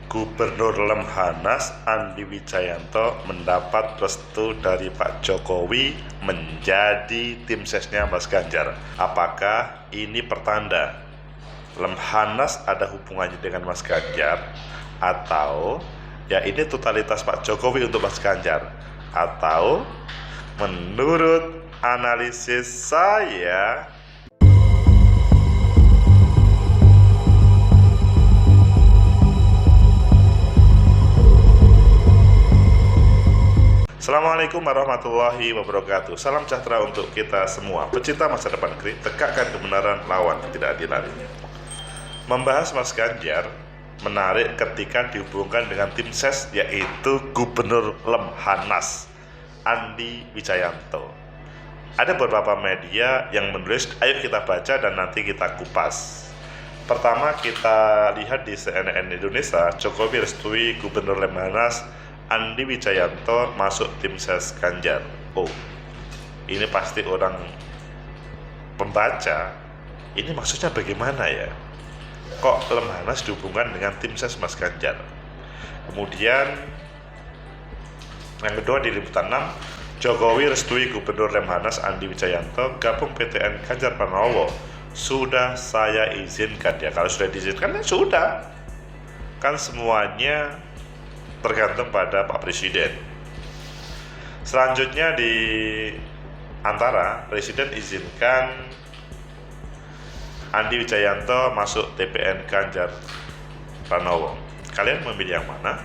Gubernur Lemhanas Andi Wijayanto mendapat restu dari Pak Jokowi menjadi tim sesnya Mas Ganjar. Apakah ini pertanda Lemhanas ada hubungannya dengan Mas Ganjar, atau ya ini totalitas Pak Jokowi untuk Mas Ganjar, atau menurut analisis saya Assalamualaikum warahmatullahi wabarakatuh. Salam sejahtera untuk kita semua. Pecinta masa depan negeri, tegakkan kebenaran, lawan ketidakadilan. Membahas Mas Ganjar menarik ketika dihubungkan dengan tim ses, yaitu Gubernur Lemhanas Andi Wijayanto. Ada beberapa media yang menulis, ayo kita baca dan nanti kita kupas. Pertama, kita lihat di CNN Indonesia, Jokowi restui Gubernur Lemhanas Andi Wijayanto masuk tim ses Ganjar. Oh, ini pasti orang pembaca, ini maksudnya bagaimana ya? Kok Lemhanas dihubungkan dengan tim ses Mas Ganjar? Kemudian yang kedua di Liputan 6, Jokowi restui Gubernur Lemhanas Andi Wijayanto gabung PTN Ganjar Pranowo. Sudah saya izinkan ya. Kalau sudah diizinkan ya sudah. Kan semuanya tergantung pada Pak Presiden. Selanjutnya di Antara, Presiden izinkan Andi Wijayanto masuk TPN Ganjar Pranowo. Kalian memilih yang mana?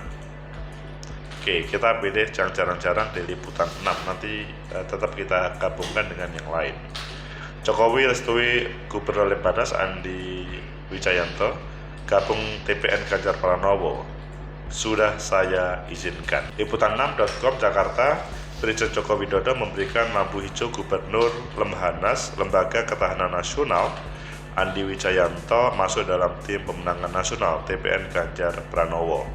Oke, kita pilih yang jarang-jarang di Liputan 6. Nanti tetap kita gabungkan dengan yang lain. Jokowi restui Gubernur Lemhanas Andi Wijayanto gabung TPN Ganjar Pranowo. Sudah saya izinkan. Liputan6.com Jakarta, Presiden Joko Widodo memberikan lampu hijau Gubernur Lemhanas Lembaga Ketahanan Nasional Andi Wijayanto masuk dalam tim pemenangan nasional TPN Ganjar Pranowo.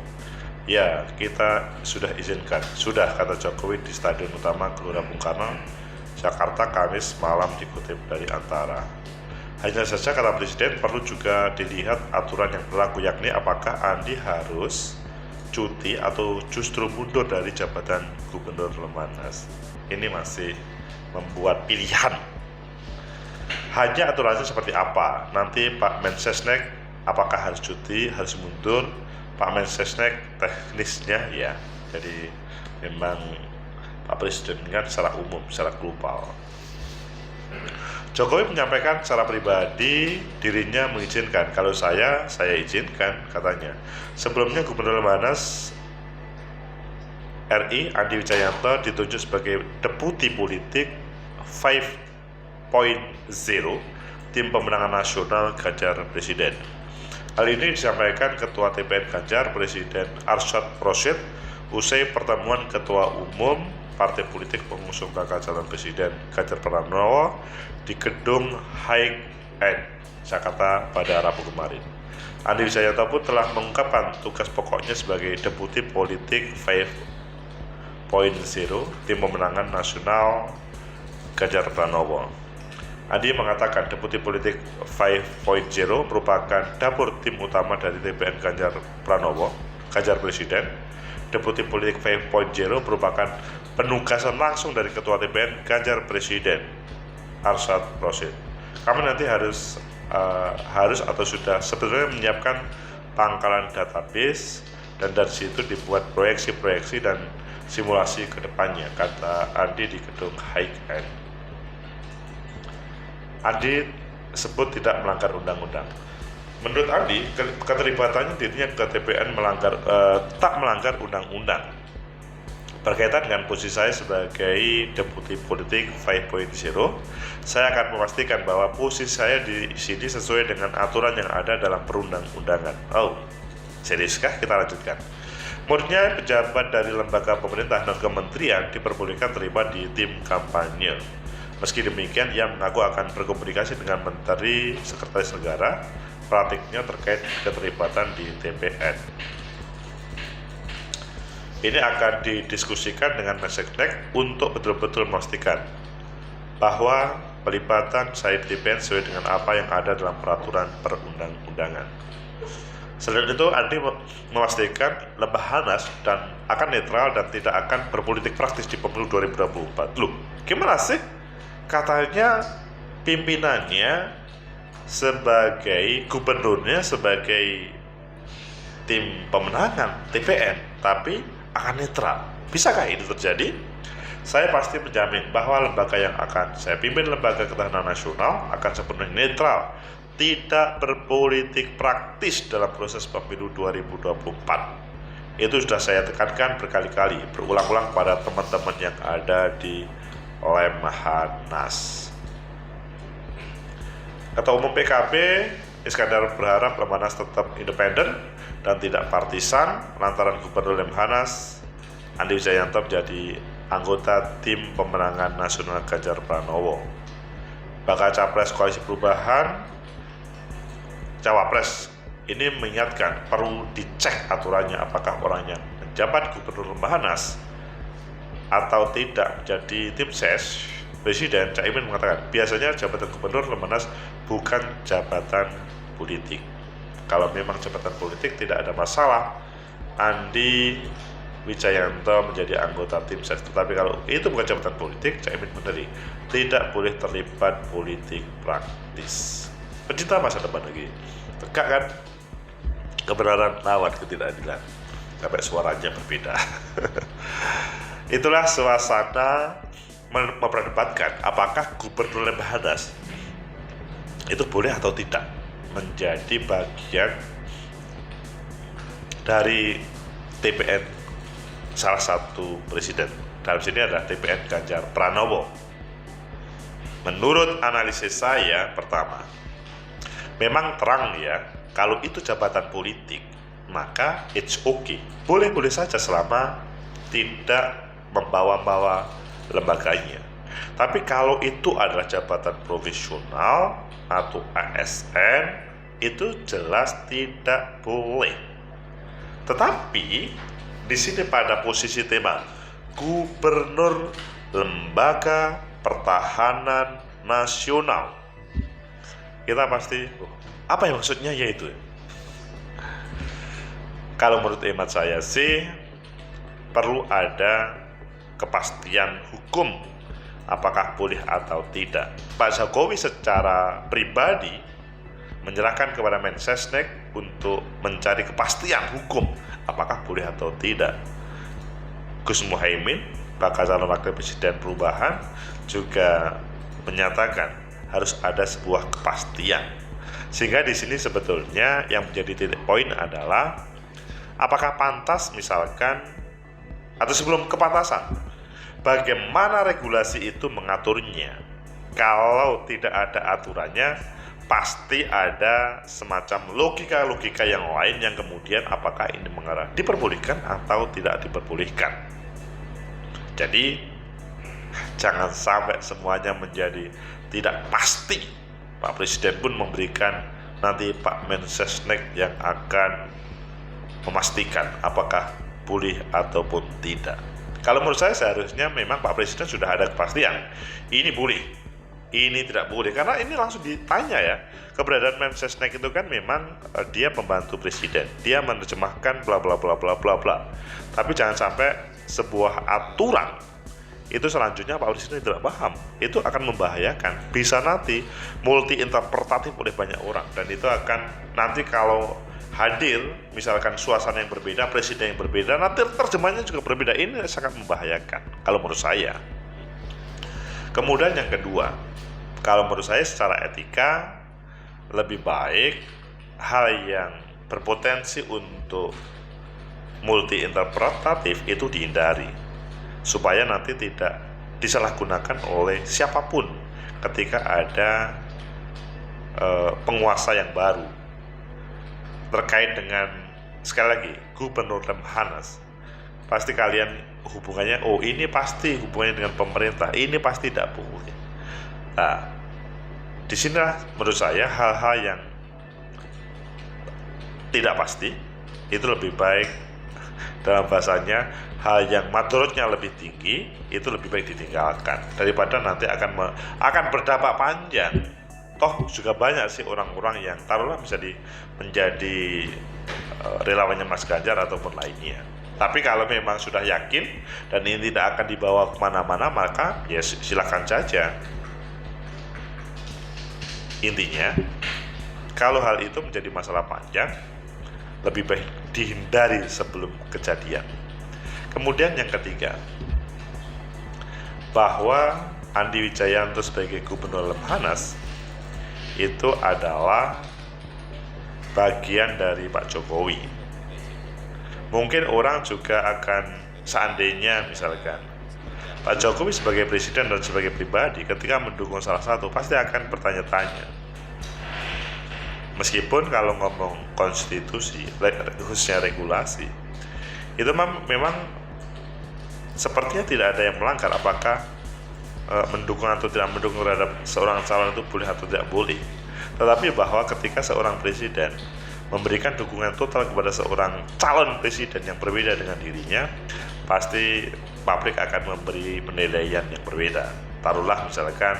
Ya, kita sudah izinkan. Sudah, kata Jokowi di Stadion Utama Gelora Bung Karno, Jakarta, Kamis malam, dikutip dari Antara. Hanya saja, kata Presiden, perlu juga dilihat aturan yang berlaku, yakni apakah Andi harus cuti atau justru mundur dari jabatan Gubernur Lemhanas. Ini masih membuat pilihan. Hanya aturannya seperti apa? Nanti Pak Mensesnek apakah harus cuti, harus mundur? Pak Mensesnek teknisnya ya. Jadi memang Pak Presiden kan secara umum, secara global. Jokowi menyampaikan secara pribadi dirinya mengizinkan. Kalau saya izinkan, katanya. Sebelumnya Gubernur Lemhanas RI Andi Wijayanto ditunjuk sebagai Deputi Politik 5.0 tim pemenangan nasional Ganjar Presiden. Hal ini disampaikan Ketua TPN Ganjar Presiden Arsyad Rashid usai pertemuan Ketua Umum Partai Politik pengusung bakal calon Presiden Ganjar Pranowo di gedung High End Jakarta pada Rabu kemarin. Andi Wijayanto pun telah mengungkapkan tugas pokoknya sebagai Deputi Politik 5.0 tim pemenangan nasional Ganjar Pranowo. Andi mengatakan Deputi Politik 5.0 merupakan dapur tim utama dari TPN Ganjar Pranowo, Ganjar Presiden. Deputi Politik 5.0 merupakan penugasan langsung dari Ketua TPN Ganjar Presiden Arsyad Rashid. Kami nanti harus atau sudah sebenarnya menyiapkan pangkalan database, dan dari situ dibuat proyeksi-proyeksi dan simulasi ke depannya, kata Andi di gedung High End. Andi sebut tidak melanggar undang-undang. Menurut Andi, keterlibatannya dirinya ke TPN tak melanggar undang-undang. Berkaitan dengan posisi saya sebagai Deputi Politik 5.0, saya akan memastikan bahwa posisi saya di sini sesuai dengan aturan yang ada dalam perundang-undangan. Oh, seriuskah? Kita lanjutkan. Menurutnya, pejabat dari lembaga pemerintah dan kementerian diperbolehkan terlibat di tim kampanye. Meski demikian, ia mengaku akan berkomunikasi dengan Menteri Sekretaris Negara praktiknya terkait keterlibatan di TPN. Ini akan didiskusikan dengan Mensesnek untuk betul-betul memastikan bahwa pelibatan saya di TPN sesuai dengan apa yang ada dalam peraturan perundang-undangan. Selain itu, Andi memastikan Lemhanas dan akan netral dan tidak akan berpolitik praktis di pemilu 2024. Loh, gimana sih? Katanya pimpinannya sebagai gubernurnya sebagai tim pemenangan TPN, tapi akan netral. Bisakah ini terjadi? Saya pasti menjamin bahwa lembaga yang akan saya pimpin, Lembaga Ketahanan Nasional, akan sepenuhnya netral, tidak berpolitik praktis dalam proses pemilu 2024. Itu sudah saya tekankan berkali-kali, berulang-ulang pada teman-teman yang ada di Lemhanas. Ketua Umum PKB Iskandar berharap Lemhanas tetap independen dan tidak partisan lantaran Gubernur Lemhanas Andi Wijayanto menjadi anggota tim pemenangan nasional Ganjar Pranowo. Bakal Capres Koalisi Perubahan Cawapres ini mengingatkan perlu dicek aturannya apakah orang yang menjabat Gubernur Lemhanas atau tidak menjadi tim ses. Presiden Caimin mengatakan biasanya jabatan Gubernur Lemhanas bukan jabatan politik. Kalau memang jabatan politik tidak ada masalah, Andi Wijayanto menjadi anggota tim ses. Tetapi kalau itu bukan jabatan politik, Caimin benar tidak boleh terlibat politik praktis. Pecinta masa depan lagi, tegak kan? Kebenaran lawan ketidakadilan, sampai suaranya berbeda. Itulah suasana memperdebatkan apakah Gubernur Lemhanas itu boleh atau tidak menjadi bagian dari TPN salah satu presiden. Dalam sini adalah TPN Ganjar Pranowo. Menurut analisis saya, pertama, memang terang ya, kalau itu jabatan politik, maka it's okay. Boleh-boleh saja selama tidak membawa-bawa lembaganya. Tapi kalau itu adalah jabatan profesional atau ASN, itu jelas tidak boleh. Tetapi di sini pada posisi tema Gubernur Lembaga Pertahanan Nasional, kita pasti apa yang maksudnya yaitu, kalau menurut hemat saya sih perlu ada kepastian hukum apakah boleh atau tidak. Pak Jokowi secara pribadi menyerahkan kepada Mensesnek untuk mencari kepastian hukum apakah boleh atau tidak. Gus Muhaimin, bakal calon wakil presiden perubahan, juga menyatakan harus ada sebuah kepastian. Sehingga di sini sebetulnya yang menjadi titik poin adalah apakah pantas misalkan, atau sebelum kepantasan, bagaimana regulasi itu mengaturnya. Kalau tidak ada aturannya, pasti ada semacam logika-logika yang lain yang kemudian apakah ini mengarah diperbolehkan atau tidak diperbolehkan. Jadi jangan sampai semuanya menjadi tidak pasti. Pak Presiden pun memberikan nanti Pak Mensesnek yang akan memastikan apakah boleh ataupun tidak. Kalau menurut saya seharusnya memang Pak Presiden sudah ada kepastian. Ini boleh, ini tidak boleh. Karena ini langsung ditanya ya. Keberadaan Mensesnek itu kan memang dia pembantu presiden. Dia menerjemahkan bla bla bla bla bla bla. Tapi jangan sampai sebuah aturan itu selanjutnya Pak Presiden tidak paham, itu akan membahayakan, bisa nanti multi interpretatif oleh banyak orang, dan itu akan nanti kalau hadir misalkan suasana yang berbeda, presiden yang berbeda, nanti terjemahnya juga berbeda. Ini sangat membahayakan kalau menurut saya. Kemudian yang kedua, kalau menurut saya secara etika lebih baik hal yang berpotensi untuk multi interpretatif itu dihindari, supaya nanti tidak disalahgunakan oleh siapapun ketika ada penguasa yang baru terkait dengan, sekali lagi, Gubernur Lemhanas. Pasti kalian hubungannya, oh ini pasti hubungannya dengan pemerintah, ini pasti tidak boleh. Nah, disinilah menurut saya hal-hal yang tidak pasti itu lebih baik, dalam bahasanya hal yang madorotnya lebih tinggi itu lebih baik ditinggalkan daripada nanti akan berdampak panjang. Toh juga banyak sih orang-orang yang taruhlah menjadi relawannya Mas Ganjar ataupun lainnya. Tapi kalau memang sudah yakin dan ini tidak akan dibawa kemana-mana, maka ya silakan saja. Intinya, kalau hal itu menjadi masalah panjang, lebih baik dihindari sebelum kejadian. Kemudian yang ketiga, bahwa Andi Wijayanto sebagai gubernur Lemhanas itu adalah bagian dari Pak Jokowi. Mungkin orang juga akan, seandainya misalkan Pak Jokowi sebagai presiden dan sebagai pribadi ketika mendukung salah satu, pasti akan bertanya-tanya. Meskipun kalau ngomong konstitusi, khususnya regulasi, itu memang sepertinya tidak ada yang melanggar apakah mendukung atau tidak mendukung terhadap seorang calon itu boleh atau tidak boleh. Tetapi bahwa ketika seorang presiden memberikan dukungan total kepada seorang calon presiden yang berbeda dengan dirinya, pasti publik akan memberi penilaian yang berbeda. Taruhlah misalkan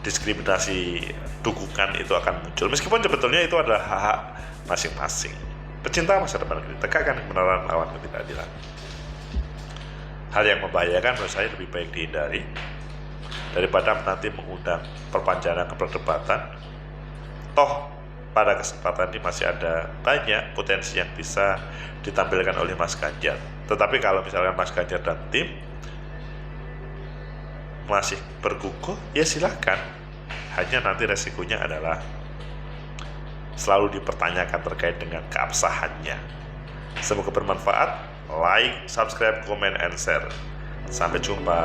diskriminasi dukungan itu akan muncul, meskipun sebetulnya itu adalah hak masing-masing. Pecinta masa depan kita tegakkan kebenaran lawan ketidakadilan. Hal yang membahayakan menurut saya lebih baik dihindari daripada nanti mengundang perpanjangan perdebatan. Toh pada kesempatan ini masih ada banyak potensi yang bisa ditampilkan oleh Mas Ganjar. Tetapi kalau misalkan Mas Ganjar dan tim masih berkukuh, ya silakan. Hanya nanti resikonya adalah selalu dipertanyakan terkait dengan keabsahannya. Semoga bermanfaat. Like, subscribe, comment, and share. Sampai jumpa.